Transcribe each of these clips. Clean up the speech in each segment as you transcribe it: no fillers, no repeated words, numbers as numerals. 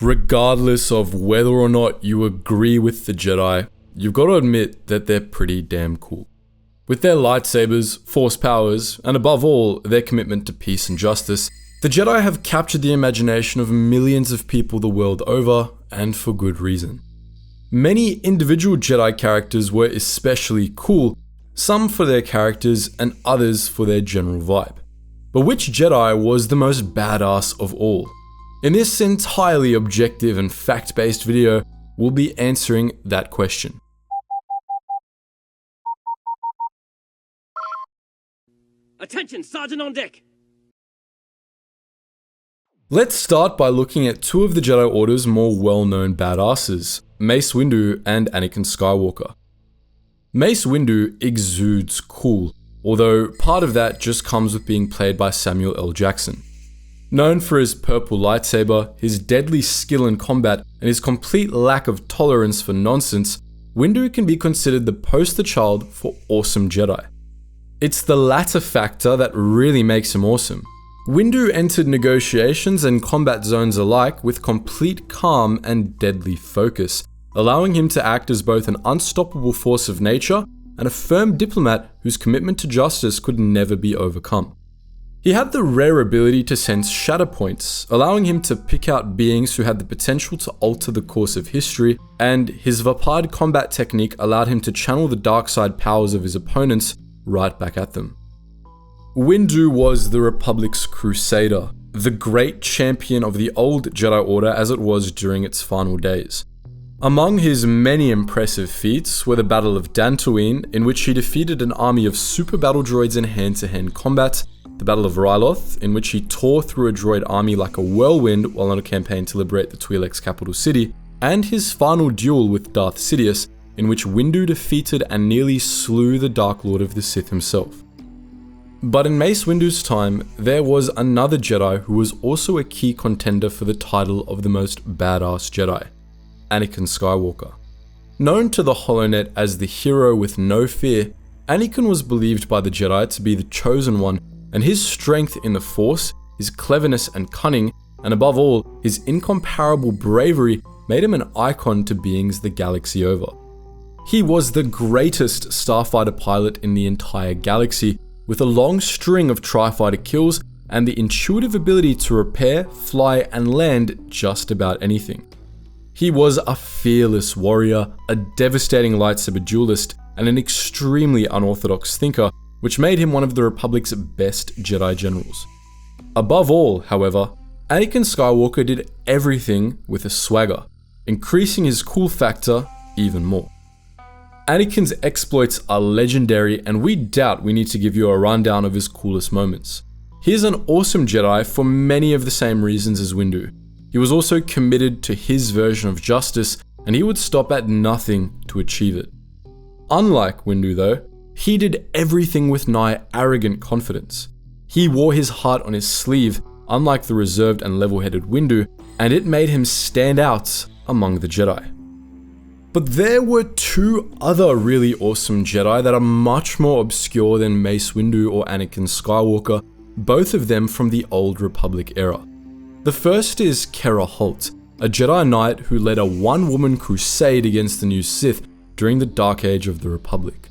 Regardless of whether or not you agree with the Jedi, you've got to admit that they're pretty damn cool. With their lightsabers, force powers, and above all, their commitment to peace and justice, the Jedi have captured the imagination of millions of people the world over, and for good reason. Many individual Jedi characters were especially cool, some for their characters and others for their general vibe. But which Jedi was the most badass of all? In this entirely objective and fact-based video, we'll be answering that question. Attention, Sergeant on deck! Let's start by looking at two of the Jedi Order's more well-known badasses, Mace Windu and Anakin Skywalker. Mace Windu exudes cool, although part of that just comes with being played by Samuel L. Jackson. Known for his purple lightsaber, his deadly skill in combat, and his complete lack of tolerance for nonsense, Windu can be considered the poster child for awesome Jedi. It's the latter factor that really makes him awesome. Windu entered negotiations and combat zones alike with complete calm and deadly focus, allowing him to act as both an unstoppable force of nature and a firm diplomat whose commitment to justice could never be overcome. He had the rare ability to sense shatter points, allowing him to pick out beings who had the potential to alter the course of history, and his Vapid combat technique allowed him to channel the dark side powers of his opponents right back at them. Windu was the Republic's crusader, the great champion of the old Jedi Order as it was during its final days. Among his many impressive feats were the Battle of Dantooine, in which he defeated an army of super battle droids in hand-to-hand combat, the Battle of Ryloth, in which he tore through a droid army like a whirlwind while on a campaign to liberate the Twi'lek's capital city, and his final duel with Darth Sidious, in which Windu defeated and nearly slew the Dark Lord of the Sith himself. But in Mace Windu's time, there was another Jedi who was also a key contender for the title of the most badass Jedi, Anakin Skywalker. Known to the HoloNet as the hero with no fear, Anakin was believed by the Jedi to be the chosen one, and his strength in the Force, his cleverness and cunning, and above all, his incomparable bravery made him an icon to beings the galaxy over. He was the greatest starfighter pilot in the entire galaxy, with a long string of tri-fighter kills and the intuitive ability to repair, fly, and land just about anything. He was a fearless warrior, a devastating lightsaber duelist, and an extremely unorthodox thinker, which made him one of the Republic's best Jedi generals. Above all, however, Anakin Skywalker did everything with a swagger, increasing his cool factor even more. Anakin's exploits are legendary, and we doubt we need to give you a rundown of his coolest moments. He is an awesome Jedi for many of the same reasons as Windu. He was also committed to his version of justice, and he would stop at nothing to achieve it. Unlike Windu though, he did everything with nigh arrogant confidence. He wore his heart on his sleeve, unlike the reserved and level-headed Windu, and it made him stand out among the Jedi. But there were two other really awesome Jedi that are much more obscure than Mace Windu or Anakin Skywalker, both of them from the old Republic era. The first is Kara Holt, a Jedi Knight who led a one-woman crusade against the new Sith during the Dark Age of the Republic.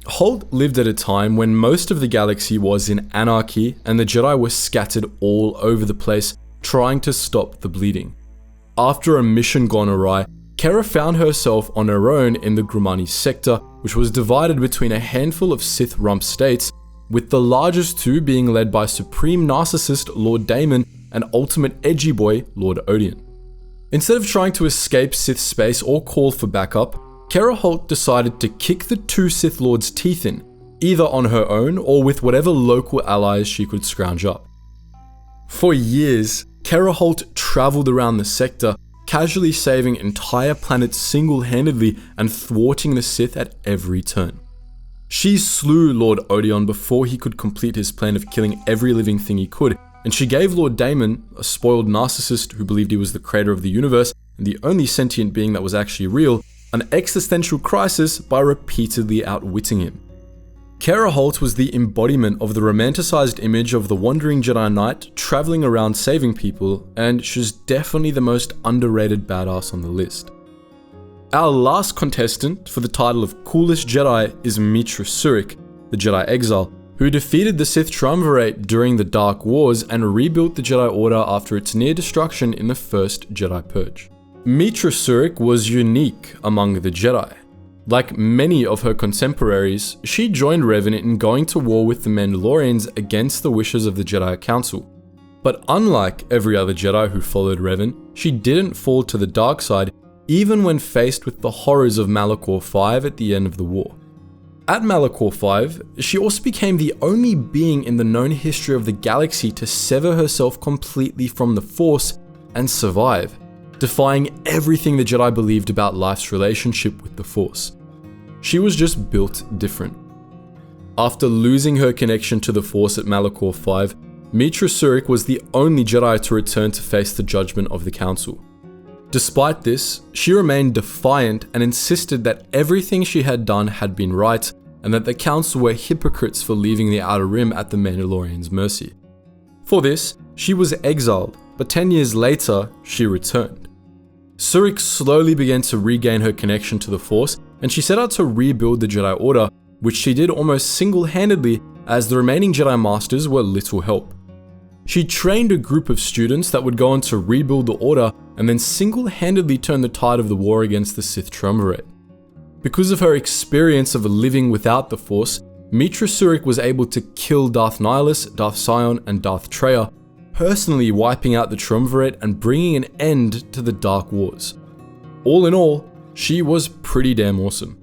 Holt lived at a time when most of the galaxy was in anarchy and the Jedi were scattered all over the place trying to stop the bleeding. After a mission gone awry, Kara found herself on her own in the Grumani sector, which was divided between a handful of Sith rump states, with the largest two being led by supreme narcissist Lord Daemon and ultimate edgy boy Lord Odeon. Instead of trying to escape Sith space or call for backup, Kara Holt decided to kick the two Sith Lords' teeth in, either on her own or with whatever local allies she could scrounge up. For years, Kara Holt traveled around the sector, casually saving entire planets single-handedly and thwarting the Sith at every turn. She slew Lord Odeon before he could complete his plan of killing every living thing he could, and she gave Lord Daemon, a spoiled narcissist who believed he was the creator of the universe and the only sentient being that was actually real, an existential crisis by repeatedly outwitting him. Kara Holt was the embodiment of the romanticized image of the wandering Jedi Knight traveling around saving people, and she's definitely the most underrated badass on the list. Our last contestant for the title of coolest Jedi is Meetra Surik, the Jedi Exile, who defeated the Sith Triumvirate during the Dark Wars and rebuilt the Jedi Order after its near destruction in the first Jedi Purge. Meetra Surik was unique among the Jedi. Like many of her contemporaries, she joined Revan in going to war with the Mandalorians against the wishes of the Jedi Council. But unlike every other Jedi who followed Revan, she didn't fall to the dark side even when faced with the horrors of Malachor V at the end of the war. At Malachor V, she also became the only being in the known history of the galaxy to sever herself completely from the Force and survive, defying everything the Jedi believed about life's relationship with the Force. She was just built different. After losing her connection to the Force at Malachor V, Meetra Surik was the only Jedi to return to face the judgment of the Council. Despite this, she remained defiant and insisted that everything she had done had been right, and that the Council were hypocrites for leaving the Outer Rim at the Mandalorians' mercy. For this, she was exiled, but 10 years later, she returned. Surik slowly began to regain her connection to the Force, and she set out to rebuild the Jedi Order, which she did almost single-handedly as the remaining Jedi Masters were little help. She trained a group of students that would go on to rebuild the Order and then single-handedly turn the tide of the war against the Sith Triumvirate. Because of her experience of living without the Force, Meetra Surik was able to kill Darth Nihilus, Darth Sion, and Darth Traya, personally wiping out the Triumvirate and bringing an end to the Dark Wars. All in all, she was pretty damn awesome.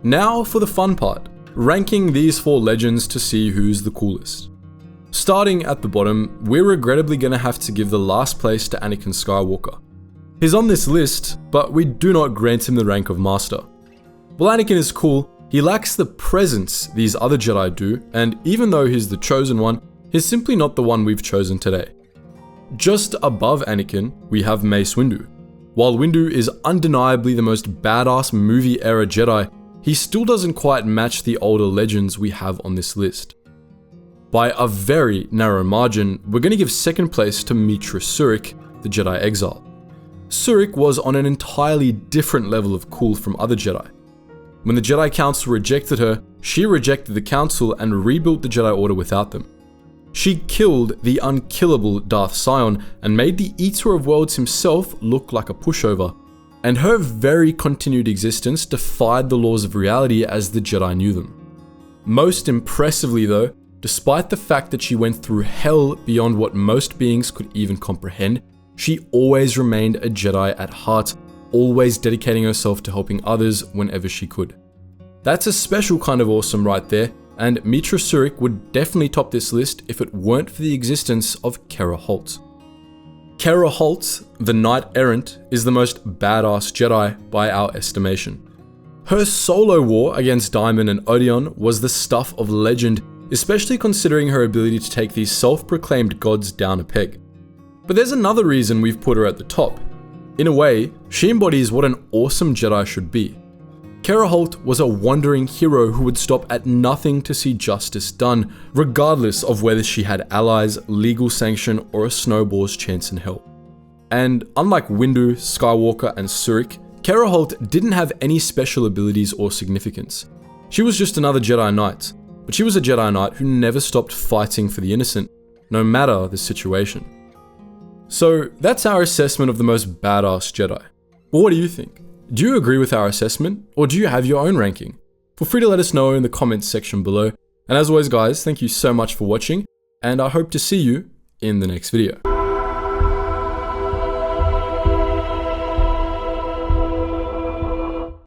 Now for the fun part, ranking these 4 legends to see who's the coolest. Starting at the bottom, we're regrettably gonna have to give the last place to Anakin Skywalker. He's on this list, but we do not grant him the rank of Master. While Anakin is cool, he lacks the presence these other Jedi do, and even though he's the chosen one, he's simply not the one we've chosen today. Just above Anakin, we have Mace Windu. While Windu is undeniably the most badass movie-era Jedi, he still doesn't quite match the older legends we have on this list. By a very narrow margin, we're going to give second place to Meetra Surik, the Jedi Exile. Surik was on an entirely different level of cool from other Jedi. When the Jedi Council rejected her, she rejected the Council and rebuilt the Jedi Order without them. She killed the unkillable Darth Sion and made the Eater of Worlds himself look like a pushover, and her very continued existence defied the laws of reality as the Jedi knew them. Most impressively though, despite the fact that she went through hell beyond what most beings could even comprehend, she always remained a Jedi at heart, always dedicating herself to helping others whenever she could. That's a special kind of awesome right there, and Meetra Surik would definitely top this list if it weren't for the existence of Kara Holt. Kara Holt, the Knight Errant, is the most badass Jedi by our estimation. Her solo war against Daimon and Odeon was the stuff of legend, especially considering her ability to take these self-proclaimed gods down a peg. But there's another reason we've put her at the top. In a way, she embodies what an awesome Jedi should be. Kara Holt was a wandering hero who would stop at nothing to see justice done, regardless of whether she had allies, legal sanction, or a snowball's chance in hell. And unlike Windu, Skywalker, and Surik, Kara Holt didn't have any special abilities or significance. She was just another Jedi Knight, but she was a Jedi Knight who never stopped fighting for the innocent, no matter the situation. So that's our assessment of the most badass Jedi. But what do you think? Do you agree with our assessment, or do you have your own ranking? Feel free to let us know in the comments section below. And as always guys, thank you so much for watching, and I hope to see you in the next video.